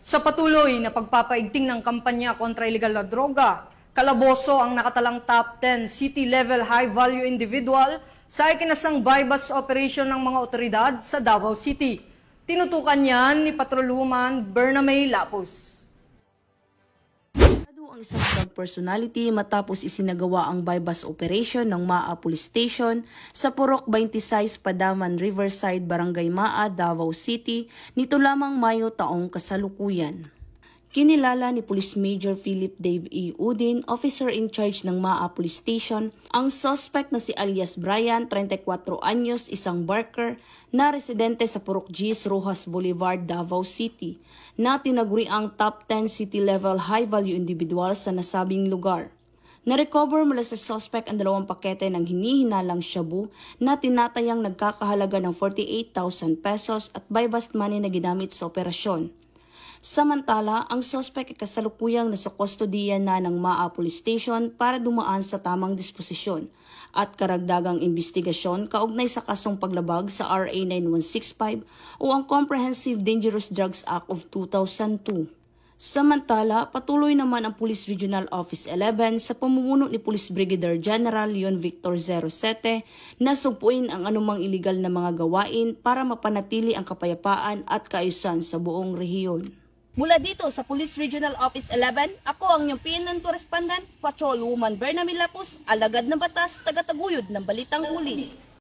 Sa patuloy na pagpapaigting ng kampanya kontra illegal na droga, Calabozo ang nakatalang top 10 city-level high-value individual sa ikinasang bypass operation ng mga otoridad sa Davao City. Tinutukan yan ni Patrolwoman Bernamay Lapus. Ang isang drug personality matapos isinagawa ang bypass operation ng Maa Police Station sa Purok 26, Padaman, Riverside, Barangay Maa, Davao City nito lamang Mayo taong kasalukuyan. Kinilala ni Police Major Philip Dave E. Udin, officer in charge ng Maa Police Station, ang suspect na si alias Brian, 34 anyos, isang barker, na residente sa Purok Gis, Rojas Boulevard, Davao City, na tinaguri ang top 10 city-level high-value individual sa nasabing lugar. Na-recover mula sa suspect ang 2 pakete ng hinihinalang shabu na tinatayang nagkakahalaga ng 48,000 pesos at bypass money na ginamit sa operasyon. Samantala, ang suspect ay kasalukuyang nasa kustodiya na ng Maa Police Station para dumaan sa tamang disposisyon at karagdagang investigasyon kaugnay sa kasong paglabag sa RA 9165 o ang Comprehensive Dangerous Drugs Act of 2002. Samantala, patuloy naman ang Police Regional Office 11 sa pamumuno ni Police Brigadier General Leon Victor 07 na sugpuin ang anumang iligal na mga gawain para mapanatili ang kapayapaan at kaayusan sa buong rehiyon. Mula dito sa Police Regional Office 11, ako ang inyong PNN Correspondent, Patrolwoman Bernamay Lapus, alagad ng batas, tagataguyod ng Balitang Pulis.